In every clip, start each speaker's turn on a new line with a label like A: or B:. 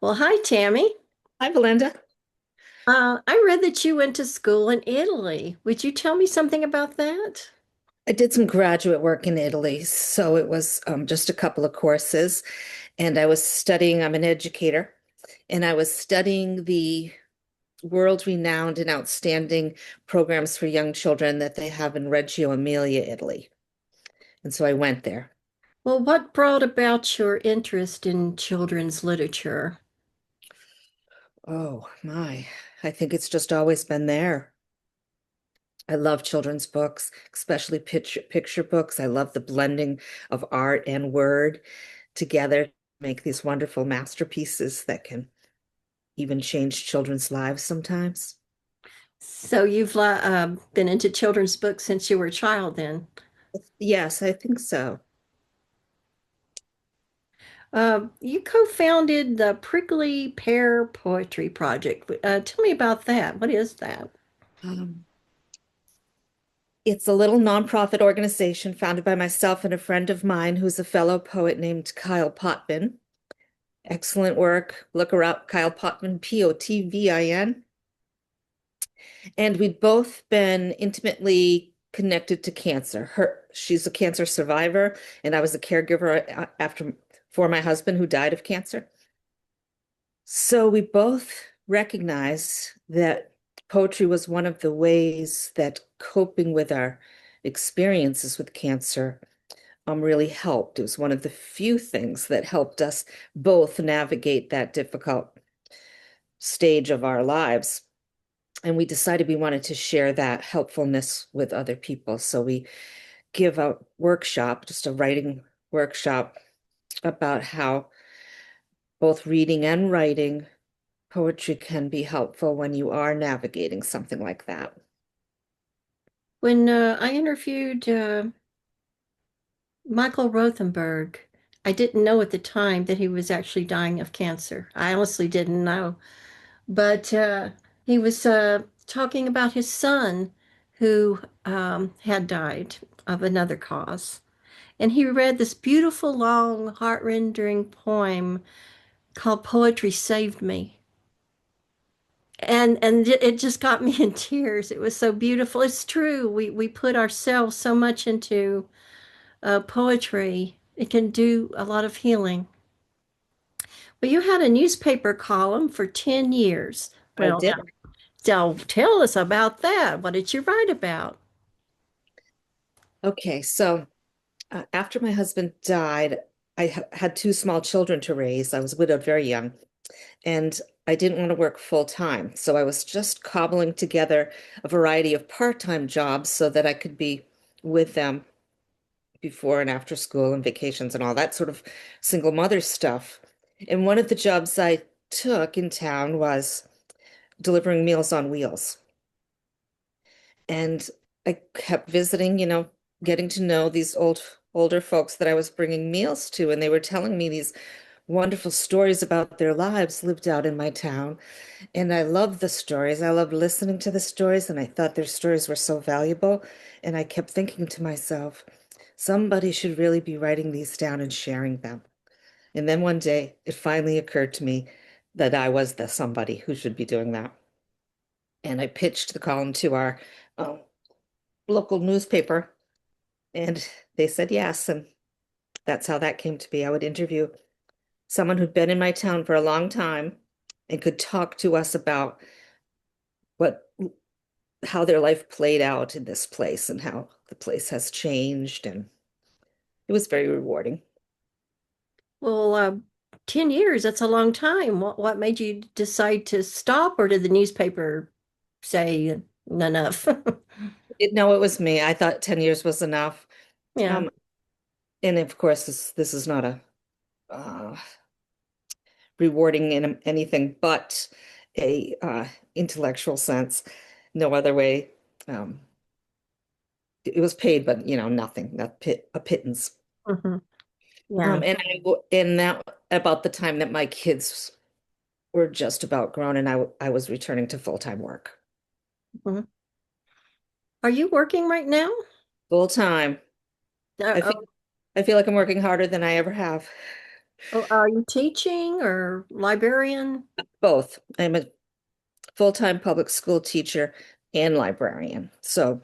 A: Well, hi, Tammy.
B: Hi, Belinda.
A: I read that you went to school in Italy. Would you tell me something about that?
B: I did some graduate work in Italy, so it was just a couple of courses. And I was studying, I'm an educator, and I was studying the world-renowned and outstanding programs for young children that they have in Reggio Emilia, Italy. And so I went there.
A: Well, what brought about your interest in children's literature?
B: Oh my, I think it's just always been there. I love children's books, especially picture books. I love the blending of art and word together to make these wonderful masterpieces that can even change children's lives sometimes.
A: So you've been into children's books since you were a child, then.
B: Yes, I think so.
A: You co-founded the Prickly Pear Poetry Project. Tell me about that. What is that?
B: Um, it's a little nonprofit organization founded by myself and a friend of mine who's a fellow poet named Kyle Potvin. Excellent work. Look her up, Kyle Potvin, Potvin. And we'd both been intimately connected to cancer. She's a cancer survivor, and I was a caregiver for my husband who died of cancer. So we both recognized that poetry was one of the ways that coping with our experiences with cancer really helped. It was one of the few things that helped us both navigate that difficult stage of our lives. And we decided we wanted to share that helpfulness with other people. So we give a workshop, just a writing workshop about how both reading and writing poetry can be helpful when you are navigating something like that.
A: When I interviewed Michael Rothenberg, I didn't know at the time that he was actually dying of cancer. I honestly didn't know. But he was talking about his son who had died of another cause. And he read this beautiful, long, heart-rending poem called Poetry Saved Me. And it just got me in tears. It was so beautiful. It's true. We put ourselves so much into poetry. It can do a lot of healing. Well, you had a newspaper column for 10 years.
B: I
A: Well,
B: did.
A: so tell us about that. What did you write about?
B: Okay, so after my husband died, I had two small children to raise. I was widowed very young, and I didn't want to work full time. So I was just cobbling together a variety of part-time jobs so that I could be with them before and after school and vacations and all that sort of single mother stuff. And one of the jobs I took in town was delivering Meals on Wheels. And I kept visiting, getting to know these older folks that I was bringing meals to, and they were telling me these wonderful stories about their lives lived out in my town. And I loved the stories. I loved listening to the stories, and I thought their stories were so valuable. And I kept thinking to myself, somebody should really be writing these down and sharing them. And then one day it finally occurred to me that I was the somebody who should be doing that. And I pitched the column to our um, local newspaper, and they said yes. And that's how that came to be. I would interview someone who'd been in my town for a long time and could talk to us about what how their life played out in this place and how the place has changed. And it was very rewarding.
A: Well, 10 years, that's a long time. What made you decide to stop, or did the newspaper say enough?
B: No, it was me. I thought 10 years was enough.
A: Yeah.
B: Um, and of course, this is not a uh, rewarding in anything but a intellectual sense. No other way. Um, it was paid, but nothing, a pittance.
A: Hmm. Yeah.
B: And that about the time that my kids were just about grown, and I was returning to full-time work.
A: Mhm. Are you working right now?
B: Full time. I
A: Uh,
B: feel I feel like I'm working harder than I ever have.
A: Oh, are you teaching or librarian?
B: Both. I'm a full-time public school teacher and librarian. So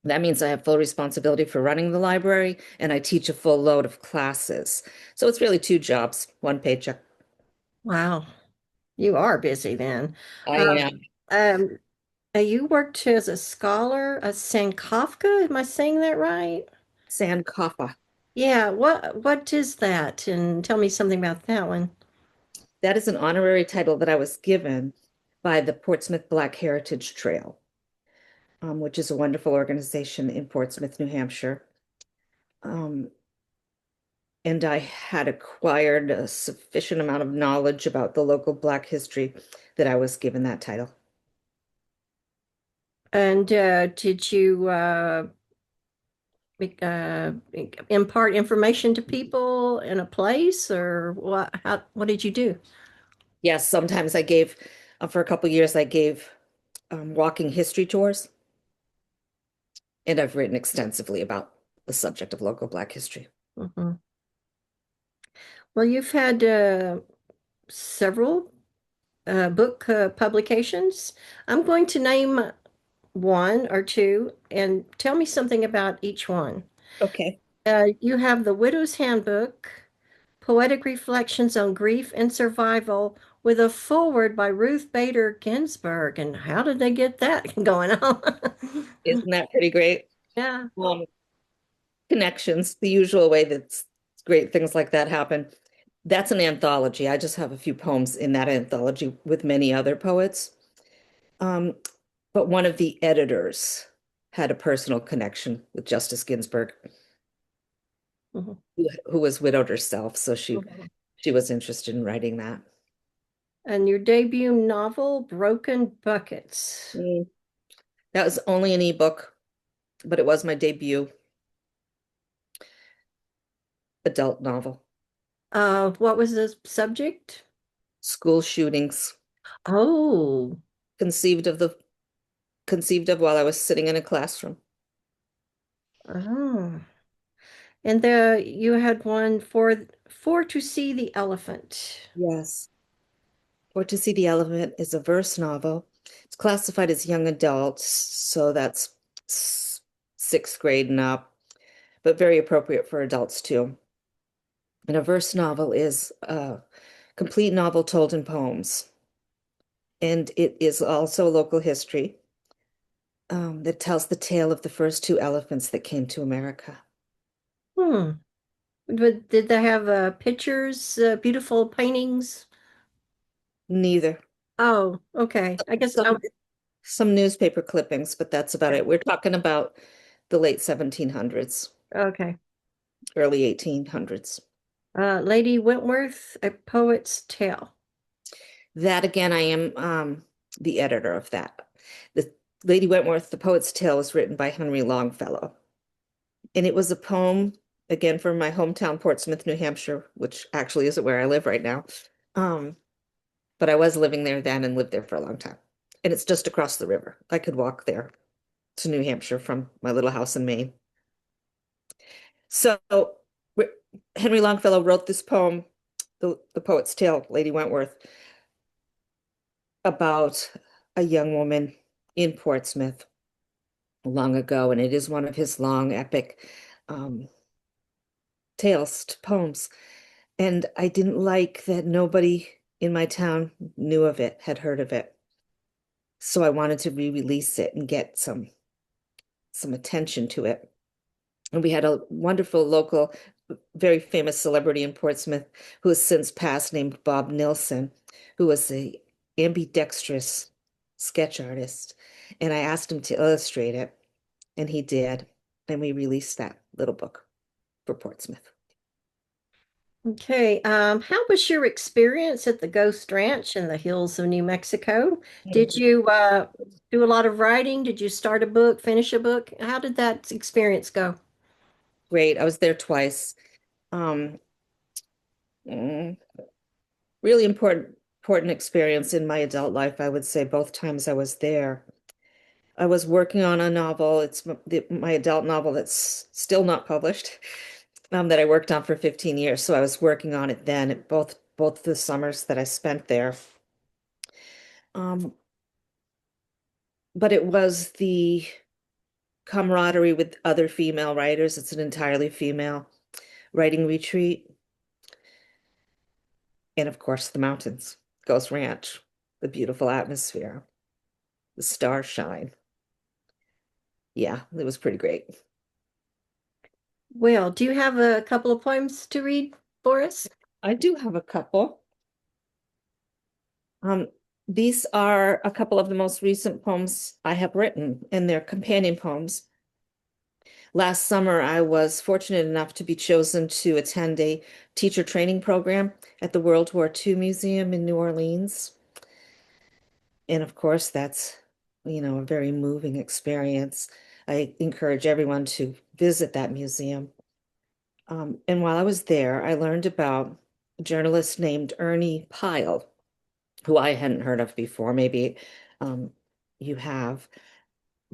B: that means I have full responsibility for running the library and I teach a full load of classes. So it's really two jobs, one paycheck.
A: Wow, you are busy then.
B: I
A: Um,
B: am.
A: um, you worked as a scholar at Sankofa. Am I saying that right?
B: Sankofa.
A: Yeah. What is that? And tell me something about that one.
B: That is an honorary title that I was given by the Portsmouth Black Heritage Trail, which is a wonderful organization in Portsmouth, New Hampshire. Um, and I had acquired a sufficient amount of knowledge about the local Black history that I was given that title.
A: And did you impart information to people in a place, or what? What did you do?
B: Yes, sometimes I gave, for a couple years, I gave walking history tours, and I've written extensively about the subject of local Black history.
A: Mhm. Well, you've had several book publications. I'm going to name one or two and tell me something about each one.
B: Okay.
A: You have The Widow's Handbook, Poetic Reflections on Grief and Survival, with a foreword by Ruth Bader Ginsburg. And how did they get that going on?
B: Isn't that pretty great?
A: Yeah.
B: Um, Connections, the usual way that great things like that happen. That's an anthology. I just have a few poems in that anthology with many other poets. Um, but one of the editors had a personal connection with Justice Ginsburg,
A: Mhm.
B: who was widowed herself, so
A: Mhm.
B: she was interested in writing that.
A: And your debut novel, Broken Buckets.
B: Mm. That was only an ebook, but it was my debut adult novel.
A: What was the subject?
B: School shootings,
A: Oh,
B: conceived of the conceived of while I was sitting in a classroom.
A: oh. And the you had one for to see the elephant.
B: Yes. Or to See the Elephant is a verse novel. It's classified as young adult, so that's sixth grade and up, but very appropriate for adults too. And a verse novel is a complete novel told in poems. And it is also local history that tells the tale of the first two elephants that came to America.
A: Hmm. But did they have pictures, beautiful paintings?
B: Neither.
A: Oh, okay. I guess I
B: Some some newspaper clippings, but that's about it. We're talking about the late 1700s,
A: okay.
B: early 1800s.
A: Lady Wentworth, A Poet's Tale.
B: That again, I am the editor of that. The Lady Wentworth, The Poet's Tale, was written by Henry Longfellow. And it was a poem, again, from my hometown, Portsmouth, New Hampshire, which actually isn't where I live right now. Um, but I was living there then and lived there for a long time. And it's just across the river. I could walk there to New Hampshire from my little house in Maine. So Henry Longfellow wrote this poem, the Poet's Tale, Lady Wentworth, about a young woman in Portsmouth long ago, and it is one of his long epic um, tales, poems. And I didn't like that nobody in my town knew of it, had heard of it. So I wanted to re-release it and get some attention to it. And we had a wonderful local, very famous celebrity in Portsmouth who has since passed, named Bob Nilsson, who was a ambidextrous sketch artist. And I asked him to illustrate it, and he did. And we released that little book for Portsmouth.
A: Okay. How was your experience at the Ghost Ranch in the hills of New Mexico? Did you do a lot of writing? Did you start a book, finish a book? How did that experience go?
B: Great. I was there twice. Um, mm, Really important experience in my adult life, I would say, both times I was there. I was working on a novel. It's my adult novel that's still not published. that I worked on for 15 years. So I was working on it then at both the summers that I spent there. Um, but it was the camaraderie with other female writers. It's an entirely female writing retreat. And of course, the mountains, Ghost Ranch, the beautiful atmosphere, the starshine. Yeah, it was pretty great.
A: Well, do you have a couple of poems to read for us?
B: I do have a couple. Um, these are a couple of the most recent poems I have written, and they're companion poems. Last summer, I was fortunate enough to be chosen to attend a teacher training program at the World War II Museum in New Orleans. And of course, that's, a very moving experience. I encourage everyone to visit that museum. And while I was there, I learned about a journalist named Ernie Pyle, who I hadn't heard of before. Maybe um, you have.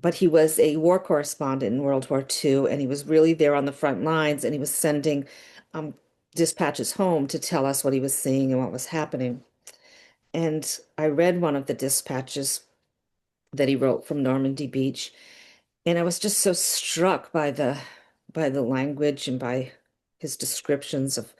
B: But he was a war correspondent in World War II, and he was really there on the front lines, and he was sending um, dispatches home to tell us what he was seeing and what was happening. And I read one of the dispatches that he wrote from Normandy Beach, and I was just so struck by the language and by his descriptions of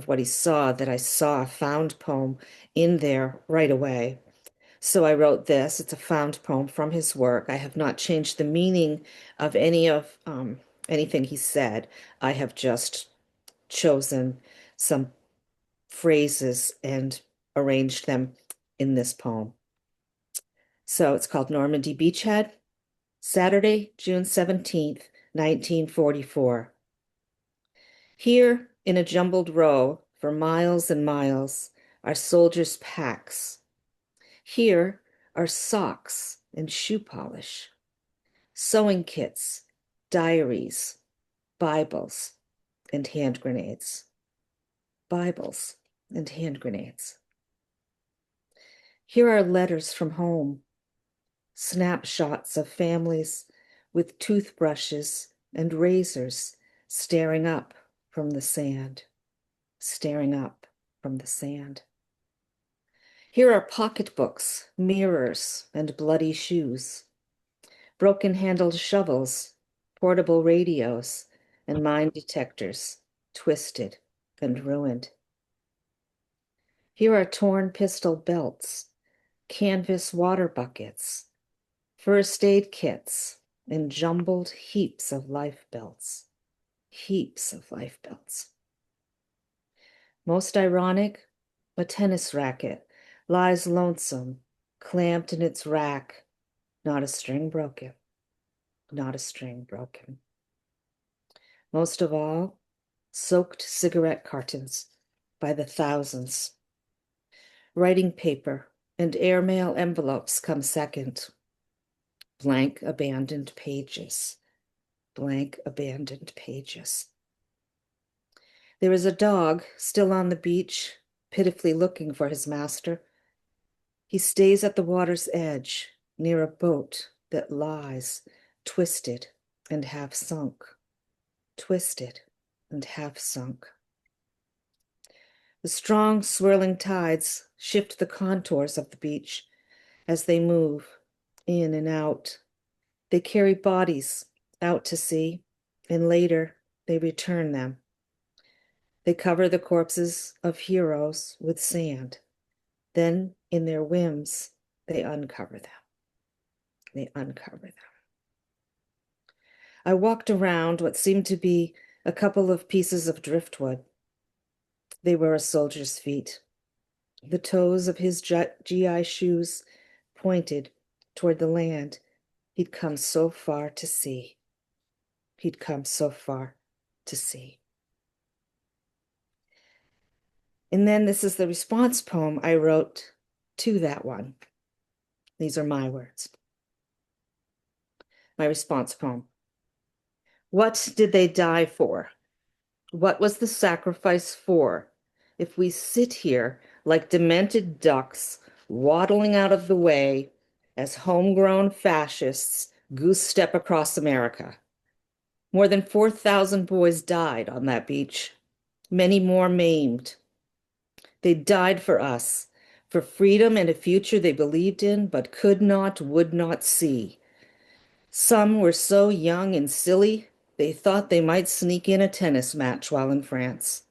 B: what he saw that I saw a found poem in there right away. So I wrote this. It's a found poem from his work. I have not changed the meaning of anything he said. I have just chosen some phrases and arranged them in this poem. So it's called Normandy Beachhead, Saturday, June 17th, 1944. Here, in a jumbled row, for miles and miles, are soldiers' packs. Here are socks and shoe polish, sewing kits, diaries, Bibles, and hand grenades. Bibles and hand grenades. Here are letters from home, snapshots of families with toothbrushes and razors staring up from the sand, staring up from the sand. Here are pocketbooks, mirrors, and bloody shoes, broken-handled shovels, portable radios, and mine detectors, twisted and ruined. Here are torn pistol belts, canvas water buckets, first aid kits, and jumbled heaps of life belts. Heaps of life belts. Most ironic, a tennis racket lies lonesome, clamped in its rack, not a string broken, not a string broken. Most of all, soaked cigarette cartons by the thousands. Writing paper and airmail envelopes come second. Blank abandoned pages. Blank abandoned pages. There is a dog still on the beach, pitifully looking for his master. He stays at the water's edge, near a boat that lies, twisted and half sunk. Twisted and half sunk. The strong, swirling tides shift the contours of the beach as they move in and out. They carry bodies out to sea, and later they return them. They cover the corpses of heroes with sand. Then, in their whims, they uncover them. They uncover them. I walked around what seemed to be a couple of pieces of driftwood. They were a soldier's feet. The toes of his GI shoes pointed toward the land he'd come so far to see. He'd come so far to see. And then this is the response poem I wrote to that one. These are my words. My response poem. What did they die for? What was the sacrifice for? If we sit here like demented ducks, waddling out of the way as homegrown fascists goose step across America. More than 4,000 boys died on that beach, many more maimed. They died for us, for freedom and a future they believed in but could not, would not see. Some were so young and silly, they thought they might sneak in a tennis match while in France.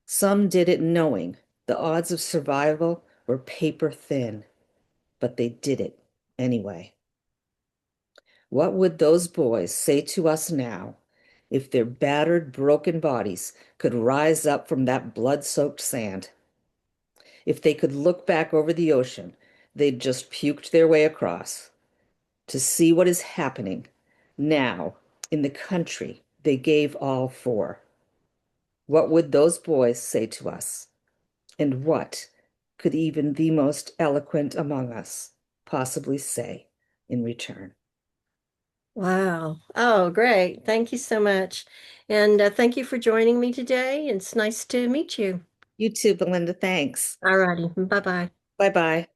B: Some did it knowing the odds of survival were paper thin, but they did it anyway. What would those boys say to us now if their battered, broken bodies could rise up from that blood-soaked sand? If they could look back over the ocean they'd just puked their way across to see what is happening now in the country they gave all for? What would those boys say to us? And what could even the most eloquent among us possibly say in return?
A: Wow. Oh, great. Thank you so much. And thank you for joining me today. It's nice to meet you.
B: You too, Belinda. Thanks.
A: All righty. Bye-bye.
B: Bye bye.